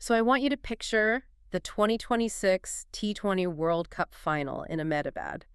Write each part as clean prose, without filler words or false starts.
So I want you to picture the 2026 T20 World Cup final in Ahmedabad.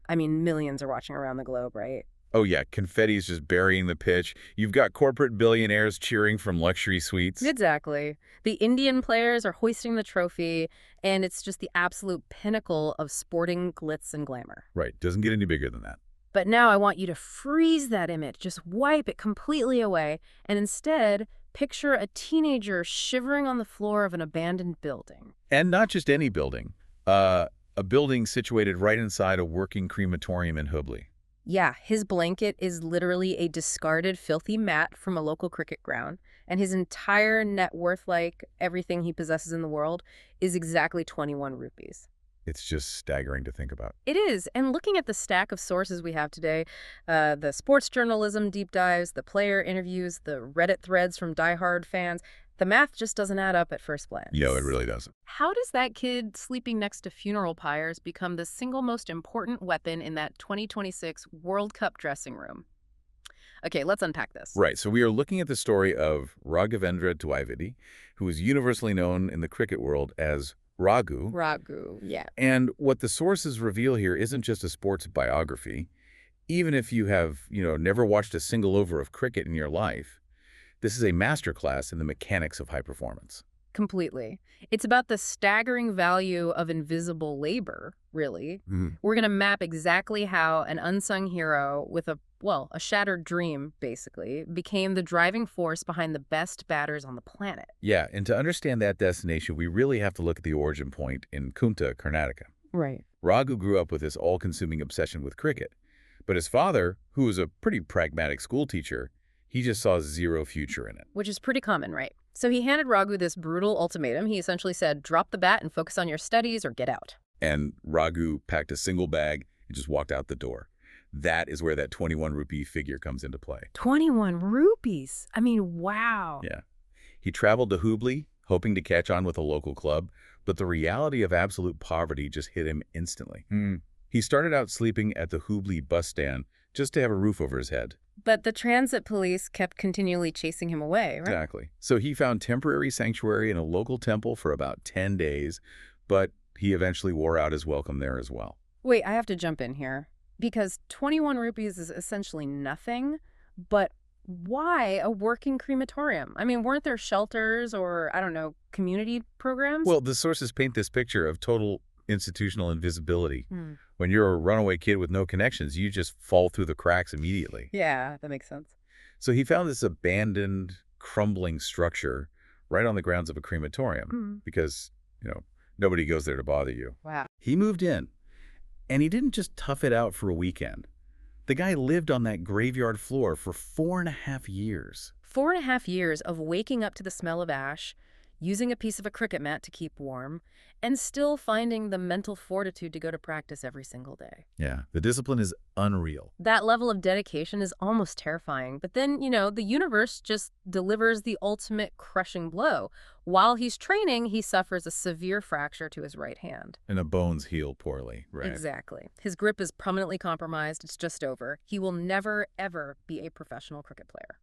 I mean, millions are watching around the globe, right? Oh yeah, confetti's just burying the pitch. You've got corporate billionaires cheering from luxury suites. Exactly. The Indian players are hoisting the trophy, and it's just the absolute pinnacle of sporting glitz and glamour. Right, doesn't get any bigger than that. But now I want you to freeze that image, just wipe it completely away, and instead picture a teenager shivering on the floor of an abandoned building. And not just any building. A building situated right inside a working crematorium in Hubli. Yeah, his blanket is literally a discarded filthy mat from a local cricket ground, and his entire net worth, like everything he possesses in the world, is exactly 21 rupees. It's just staggering to think about. It is, and looking at the stack of sources we have today, the sports journalism deep dives, the player interviews, the Reddit threads from diehard fans, the math just doesn't add up at first glance. No, it really doesn't. How does that kid sleeping next to funeral pyres become the single most important weapon in that 2026 World Cup dressing room? Okay, let's unpack this. Right, so we are looking at the story of Raghavendra, who is universally known in the cricket world as Raghu. Raghu, yeah. And what the sources reveal here isn't just a sports biography. Even if you have, never watched a single over of cricket in your life, this is a masterclass in the mechanics of high performance. Completely. It's about the staggering value of invisible labor, really. Mhm. We're going to map exactly how an unsung hero with a shattered dream, basically, became the driving force behind the best batters on the planet. Yeah, and to understand that destination, we really have to look at the origin point in Kunta, Karnataka. Right. Raghu grew up with this all-consuming obsession with cricket. But his father, who was a pretty pragmatic schoolteacher, he just saw zero future in it. Which is pretty common, right? So he handed Raghu this brutal ultimatum. He essentially said, drop the bat and focus on your studies or get out. And Raghu packed a single bag and just walked out the door. That is where that 21 rupee figure comes into play. 21 rupees. I mean, wow. Yeah. He traveled to Hubli, hoping to catch on with a local club, but the reality of absolute poverty just hit him instantly. He started out sleeping at the Hubli bus stand just to have a roof over his head. But the transit police kept continually chasing him away, right? Exactly. So he found temporary sanctuary in a local temple for about 10 days, but he eventually wore out his welcome there as well. Wait, I have to jump in here. Because 21 rupees is essentially nothing, but why a working crematorium? I mean, weren't there shelters or, I don't know, community programs? Well, the sources paint this picture of total institutional invisibility. When you're a runaway kid with no connections, you just fall through the cracks immediately. Yeah, that makes sense. So he found this abandoned, crumbling structure right on the grounds of a crematorium because, nobody goes there to bother you. Wow. He moved in, and he didn't just tough it out for a weekend. The guy lived on that graveyard floor for 4.5 years. 4.5 years of waking up to the smell of ash, using a piece of a cricket mat to keep warm, and still finding the mental fortitude to go to practice every single day. Yeah, the discipline is unreal. That level of dedication is almost terrifying. But then, the universe just delivers the ultimate crushing blow. While he's training, he suffers a severe fracture to his right hand. And the bones heal poorly, right? Exactly. His grip is permanently compromised. It's just over. He will never, ever be a professional cricket player.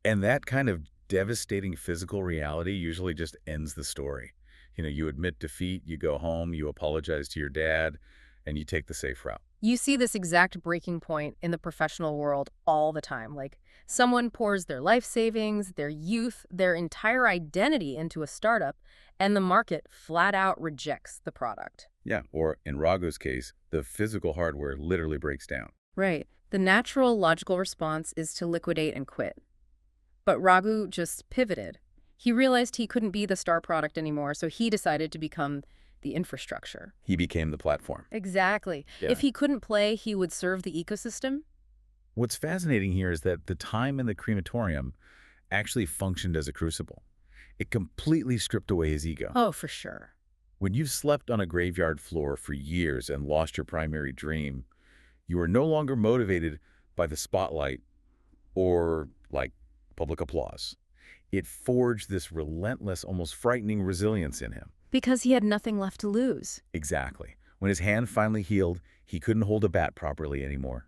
And that kind of devastating physical reality usually just ends the story. You admit defeat, you go home, you apologize to your dad, and you take the safe route. You see this exact breaking point in the professional world all the time. Like, someone pours their life savings, their youth, their entire identity into a startup, and the market flat out rejects the product. Yeah, or in Raghu's case, the physical hardware literally breaks down. Right. The natural, logical response is to liquidate and quit. But Raghu just pivoted. He realized he couldn't be the star product anymore, so he decided to become the infrastructure. He became the platform. Exactly. Yeah. If he couldn't play, he would serve the ecosystem. What's fascinating here is that the time in the crematorium actually functioned as a crucible. It completely stripped away his ego. Oh, for sure. When you've slept on a graveyard floor for years and lost your primary dream, you are no longer motivated by the spotlight or, public applause. It forged this relentless, almost frightening resilience in him. Because he had nothing left to lose. Exactly. When his hand finally healed, he couldn't hold a bat properly anymore.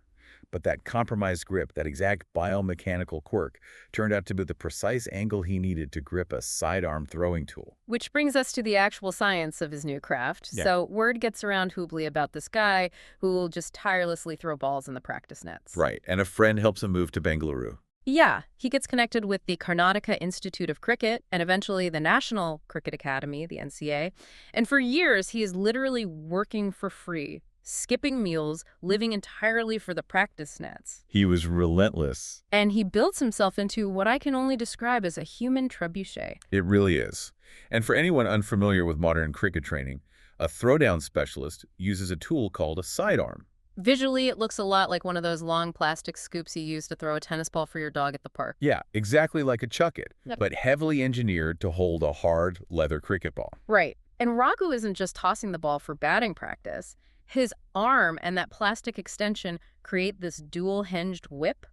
But that compromised grip, that exact biomechanical quirk, turned out to be the precise angle he needed to grip a sidearm throwing tool. Which brings us to the actual science of his new craft. Yeah. So word gets around Hubley about this guy who will just tirelessly throw balls in the practice nets. Right, and a friend helps him move to Bengaluru. Yeah, he gets connected with the Karnataka Institute of Cricket and eventually the National Cricket Academy, the NCA. And for years, he is literally working for free, skipping meals, living entirely for the practice nets. He was relentless. And he builds himself into what I can only describe as a human trebuchet. It really is. And for anyone unfamiliar with modern cricket training, a throwdown specialist uses a tool called a sidearm. Visually, it looks a lot like one of those long plastic scoops you use to throw a tennis ball for your dog at the park. Yeah, exactly like a chuck-it, Yep. but heavily engineered to hold a hard leather cricket ball. Right. And Raghu isn't just tossing the ball for batting practice. His arm and that plastic extension create this dual-hinged whip.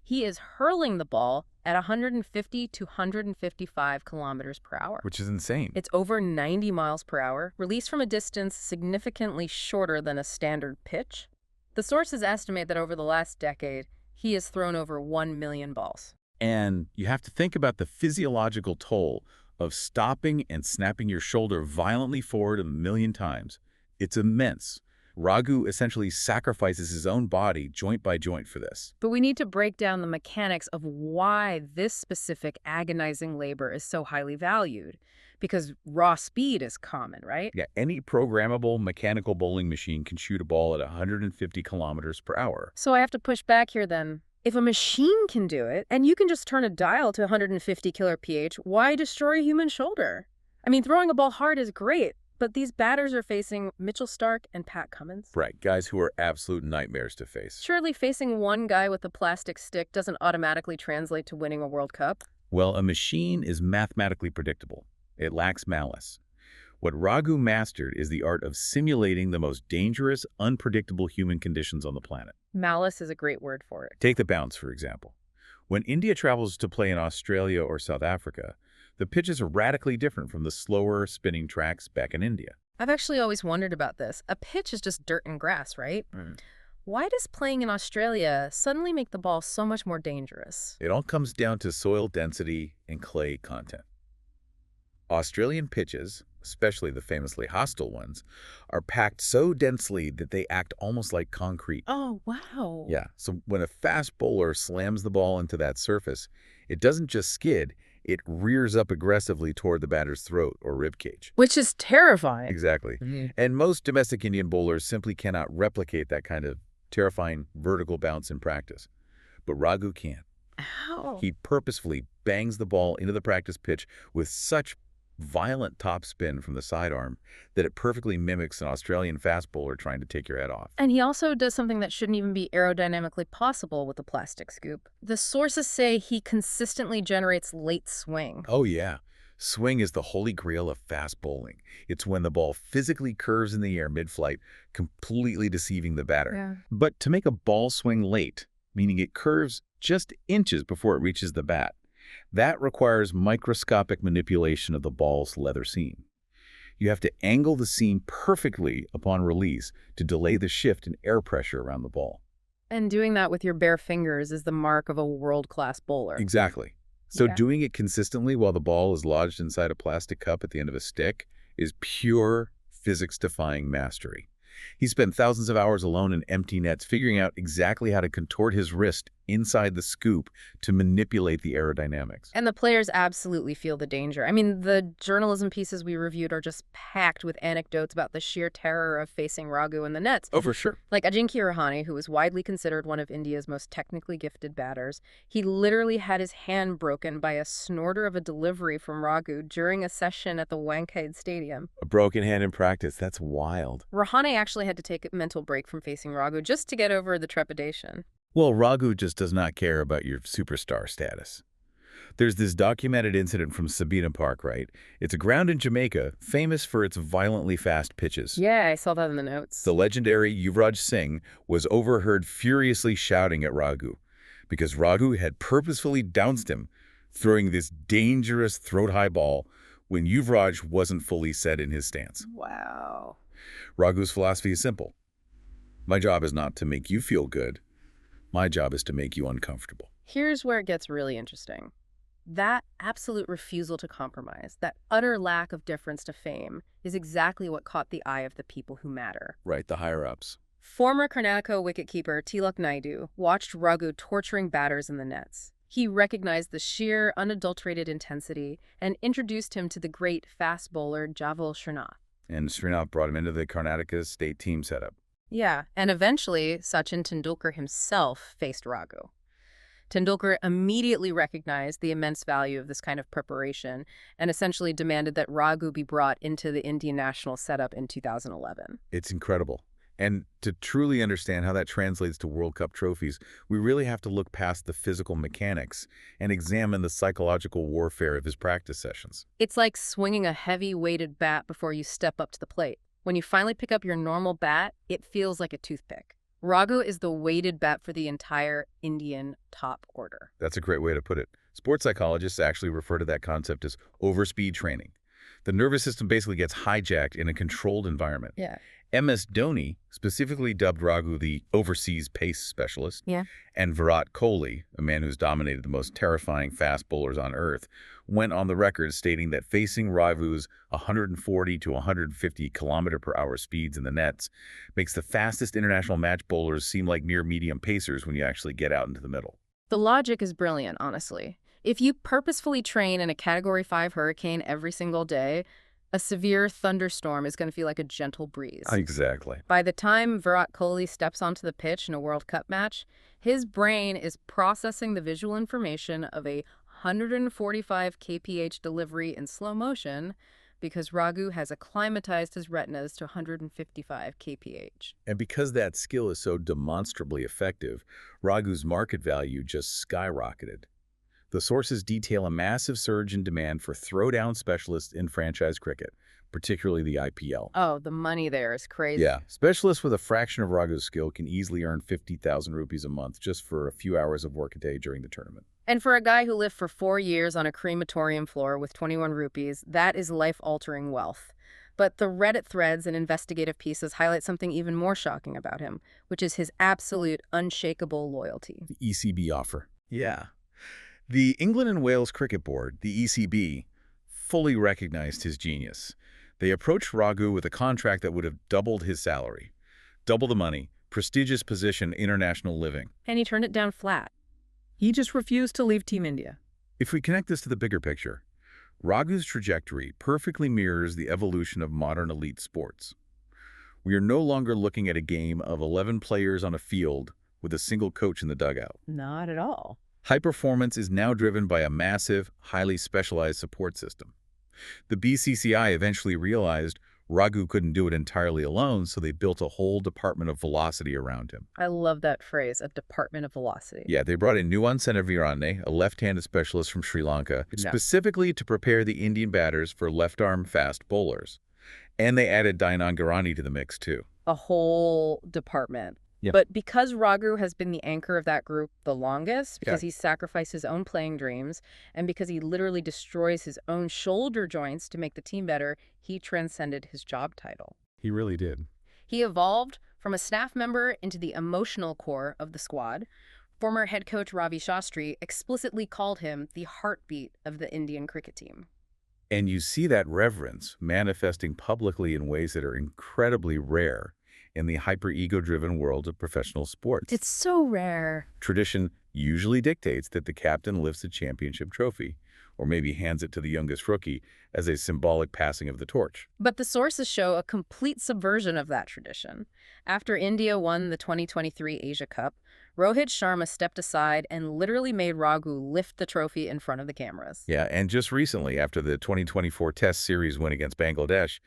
He is hurling the ball at 150 to 155 kilometers per hour. Which is insane. It's over 90 miles per hour, released from a distance significantly shorter than a standard pitch. The sources estimate that over the last decade, he has thrown over 1 million balls. And you have to think about the physiological toll of stopping and snapping your shoulder violently forward a million times. It's immense. Raghu essentially sacrifices his own body joint by joint for this. But we need to break down the mechanics of why this specific agonizing labor is so highly valued. Because raw speed is common, right? Yeah, any programmable mechanical bowling machine can shoot a ball at 150 kilometers per hour. So I have to push back here then. If a machine can do it, and you can just turn a dial to 150 killer pH, why destroy a human shoulder? I mean, throwing a ball hard is great, but these batters are facing Mitchell Starc and Pat Cummins. Right, guys who are absolute nightmares to face. Surely facing one guy with a plastic stick doesn't automatically translate to winning a World Cup. Well, a machine is mathematically predictable. It lacks malice. What Raghu mastered is the art of simulating the most dangerous, unpredictable human conditions on the planet. Malice is a great word for it. Take the bounce, for example. When India travels to play in Australia or South Africa, the pitches are radically different from the slower, spinning tracks back in India. I've actually always wondered about this. A pitch is just dirt and grass, right? Why does playing in Australia suddenly make the ball so much more dangerous? It all comes down to soil density and clay content. Australian pitches, especially the famously hostile ones, are packed so densely that they act almost like concrete. Oh, wow. Yeah, so when a fast bowler slams the ball into that surface, it doesn't just skid, it rears up aggressively toward the batter's throat or rib cage. Which is terrifying. Exactly. And most domestic Indian bowlers simply cannot replicate that kind of terrifying vertical bounce in practice. But Raghu can. Ow. He purposefully bangs the ball into the practice pitch with such violent topspin from the sidearm that it perfectly mimics an Australian fast bowler trying to take your head off. And he also does something that shouldn't even be aerodynamically possible with a plastic scoop. The sources say he consistently generates late swing. Oh yeah, swing is the holy grail of fast bowling. It's when the ball physically curves in the air mid-flight, completely deceiving the batter. Yeah. But to make a ball swing late, meaning it curves just inches before it reaches the bat, that requires microscopic manipulation of the ball's leather seam. You have to angle the seam perfectly upon release to delay the shift in air pressure around the ball. And doing that with your bare fingers is the mark of a world-class bowler. Exactly. So Yeah. doing it consistently while the ball is lodged inside a plastic cup at the end of a stick is pure physics-defying mastery. He spent thousands of hours alone in empty nets figuring out exactly how to contort his wrist inside the scoop to manipulate the aerodynamics. And the players absolutely feel the danger. I mean, the journalism pieces we reviewed are just packed with anecdotes about the sheer terror of facing Raghu in the nets. Oh, for sure. Like Ajinkya Rahane, who is widely considered one of India's most technically gifted batters, he literally had his hand broken by a snorter of a delivery from Raghu during a session at the Wankhede Stadium. A broken hand in practice, that's wild. Rahane actually had to take a mental break from facing Raghu just to get over the trepidation. Well, Raghu just does not care about your superstar status. There's this documented incident from Sabina Park, right? It's a ground in Jamaica famous for its violently fast pitches. Yeah, I saw that in the notes. The legendary Yuvraj Singh was overheard furiously shouting at Raghu because Raghu had purposefully dounced him, throwing this dangerous throat-high ball when Yuvraj wasn't fully set in his stance. Wow. Raghu's philosophy is simple. My job is not to make you feel good. My job is to make you uncomfortable. Here's where it gets really interesting. That absolute refusal to compromise, that utter lack of deference to fame, is exactly what caught the eye of the people who matter. Right, the higher-ups. Former Karnataka wicketkeeper Tilak Naidu watched Raghu torturing batters in the nets. He recognized the sheer, unadulterated intensity and introduced him to the great fast bowler Javul Srinath. And Srinath brought him into the Karnataka state team setup. Yeah, and eventually Sachin Tendulkar himself faced Raghu. Tendulkar immediately recognized the immense value of this kind of preparation and essentially demanded that Raghu be brought into the Indian national setup in 2011. It's incredible. And to truly understand how that translates to World Cup trophies, we really have to look past the physical mechanics and examine the psychological warfare of his practice sessions. It's like swinging a heavy-weighted bat before you step up to the plate. When you finally pick up your normal bat, it feels like a toothpick. Raghu is the weighted bat for the entire Indian top order. That's a great way to put it. Sports psychologists actually refer to that concept as overspeed training. The nervous system basically gets hijacked in a controlled environment. Yeah. MS Dhoni specifically dubbed Raghu the overseas pace specialist. Yeah. And Virat Kohli, a man who's dominated the most terrifying fast bowlers on earth, went on the record stating that facing Raghu's 140 to 150 km/h speeds in the nets makes the fastest international match bowlers seem like mere medium pacers when you actually get out into the middle. The logic is brilliant, honestly. If you purposefully train in a Category 5 hurricane every single day, a severe thunderstorm is going to feel like a gentle breeze. Exactly. By the time Virat Kohli steps onto the pitch in a World Cup match, his brain is processing the visual information of a 145 kph delivery in slow motion because Raghu has acclimatized his retinas to 155 kph. And because that skill is so demonstrably effective, Raghu's market value just skyrocketed. The sources detail a massive surge in demand for throwdown specialists in franchise cricket, particularly the IPL. Oh, the money there is crazy. Yeah, specialists with a fraction of Raghu's skill can easily earn 50,000 rupees a month just for a few hours of work a day during the tournament. And for a guy who lived for 4 years on a crematorium floor with 21 rupees, that is life-altering wealth. But the Reddit threads and investigative pieces highlight something even more shocking about him, which is his absolute unshakable loyalty. The ECB offer. Yeah. The England and Wales Cricket Board, the ECB, fully recognized his genius. They approached Raghu with a contract that would have doubled his salary. Double the money, prestigious position, international living. And he turned it down flat. He just refused to leave Team India. If we connect this to the bigger picture, Raghu's trajectory perfectly mirrors the evolution of modern elite sports. We are no longer looking at a game of 11 players on a field with a single coach in the dugout. Not at all. High performance is now driven by a massive, highly specialized support system. The BCCI eventually realized Raghu couldn't do it entirely alone, so they built a whole department of velocity around him. I love that phrase, a department of velocity. Yeah, they brought in Nuwan Senavirane, a left-handed specialist from Sri Lanka, specifically to prepare the Indian batters for left-arm fast bowlers. And they added Dainan Girani to the mix, too. A whole department. Yeah. But because Raghu has been the anchor of that group the longest, because he sacrificed his own playing dreams, and because he literally destroys his own shoulder joints to make the team better, he transcended his job title. He really did. He evolved from a staff member into the emotional core of the squad. Former head coach Ravi Shastri explicitly called him the heartbeat of the Indian cricket team. And you see that reverence manifesting publicly in ways that are incredibly rare in the hyper-ego-driven world of professional sports. It's so rare. Tradition usually dictates that the captain lifts a championship trophy, or maybe hands it to the youngest rookie as a symbolic passing of the torch. But the sources show a complete subversion of that tradition. After India won the 2023 Asia Cup, Rohit Sharma stepped aside and literally made Raghu lift the trophy in front of the cameras. Yeah, and just recently, after the 2024 Test Series win against Bangladesh,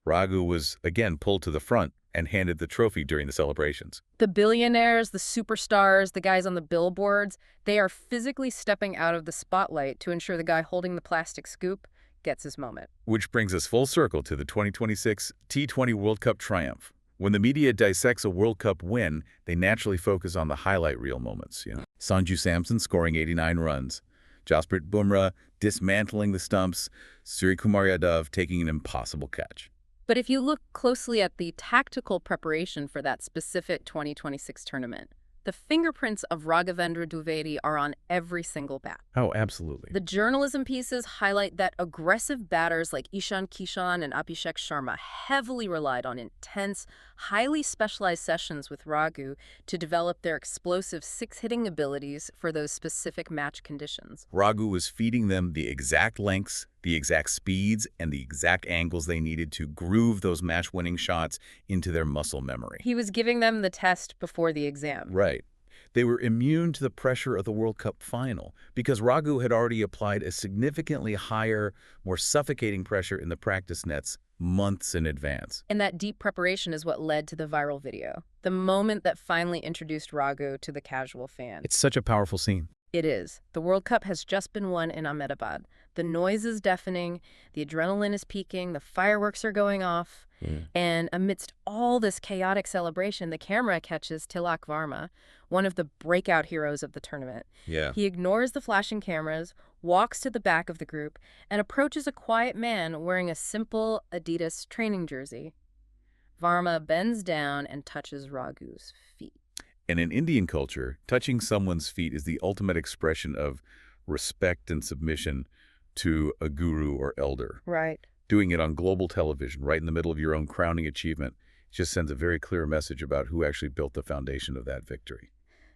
Raghu was again pulled to the front and handed the trophy during the celebrations. The billionaires, the superstars, the guys on the billboards, they are physically stepping out of the spotlight to ensure the guy holding the plastic scoop gets his moment. Which brings us full circle to the 2026 T20 World Cup triumph. When the media dissects a World Cup win, they naturally focus on the highlight reel moments. Sanju Samson scoring 89 runs, Jasprit Bumrah dismantling the stumps, Suryakumar Yadav taking an impossible catch. But if you look closely at the tactical preparation for that specific 2026 tournament, The fingerprints of Raghavendra Dwivedi are on every single bat. Oh, absolutely. The journalism pieces highlight that aggressive batters like Ishan Kishan and Abhishek Sharma heavily relied on intense, highly specialized sessions with Raghu to develop their explosive six-hitting abilities for those specific match conditions. Raghu was feeding them the exact lengths, the exact speeds, and the exact angles they needed to groove those match-winning shots into their muscle memory. He was giving them the test before the exam. Right. They were immune to the pressure of the World Cup final because Raghu had already applied a significantly higher, more suffocating pressure in the practice nets months in advance. And that deep preparation is what led to the viral video, the moment that finally introduced Raghu to the casual fan. It's such a powerful scene. It is. The World Cup has just been won in Ahmedabad. The noise is deafening, the adrenaline is peaking, the fireworks are going off, and amidst all this chaotic celebration, the camera catches Tilak Varma, one of the breakout heroes of the tournament. Yeah. He ignores the flashing cameras, walks to the back of the group, and approaches a quiet man wearing a simple Adidas training jersey. Varma bends down and touches Raghu's feet. And in Indian culture, touching someone's feet is the ultimate expression of respect and submission to a guru or elder. Right. Doing it on global television, right in the middle of your own crowning achievement, just sends a very clear message about who actually built the foundation of that victory.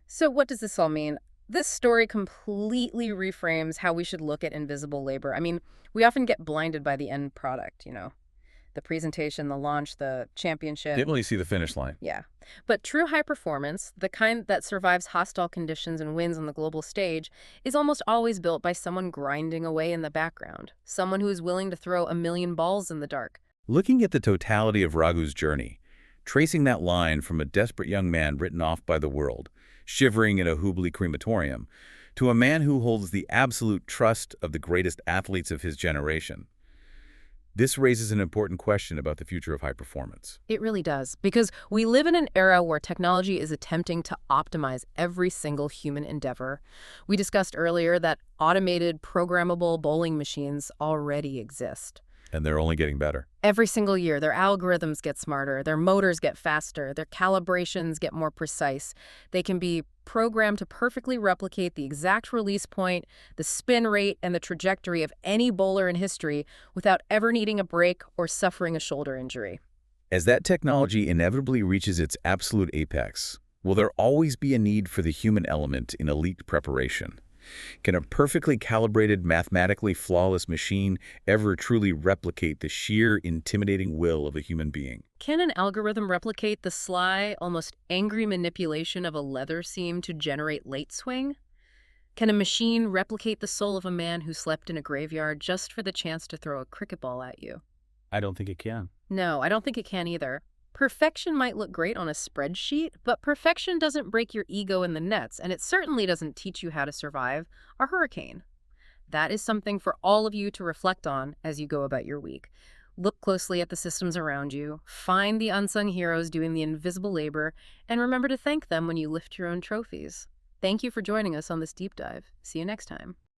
So what does this all mean? This story completely reframes how we should look at invisible labor. I mean, we often get blinded by the end product, the presentation, the launch, the championship. Didn't really see the finish line. Yeah. But true high performance, the kind that survives hostile conditions and wins on the global stage, is almost always built by someone grinding away in the background, someone who is willing to throw a million balls in the dark. Looking at the totality of Raghu's journey, tracing that line from a desperate young man written off by the world, shivering in a Hubli crematorium, to a man who holds the absolute trust of the greatest athletes of his generation. This raises an important question about the future of high performance. It really does, because we live in an era where technology is attempting to optimize every single human endeavor. We discussed earlier that automated, programmable bowling machines already exist. And they're only getting better. Every single year, their algorithms get smarter, their motors get faster, their calibrations get more precise. They can be programmed to perfectly replicate the exact release point, the spin rate, and the trajectory of any bowler in history without ever needing a break or suffering a shoulder injury. As that technology inevitably reaches its absolute apex, will there always be a need for the human element in elite preparation? Can a perfectly calibrated, mathematically flawless machine ever truly replicate the sheer, intimidating will of a human being? Can an algorithm replicate the sly, almost angry manipulation of a leather seam to generate late swing? Can a machine replicate the soul of a man who slept in a graveyard just for the chance to throw a cricket ball at you? I don't think it can. No, I don't think it can either. Perfection might look great on a spreadsheet, but perfection doesn't break your ego in the nets, and it certainly doesn't teach you how to survive a hurricane. That is something for all of you to reflect on as you go about your week. Look closely at the systems around you, find the unsung heroes doing the invisible labor, and remember to thank them when you lift your own trophies. Thank you for joining us on this deep dive. See you next time.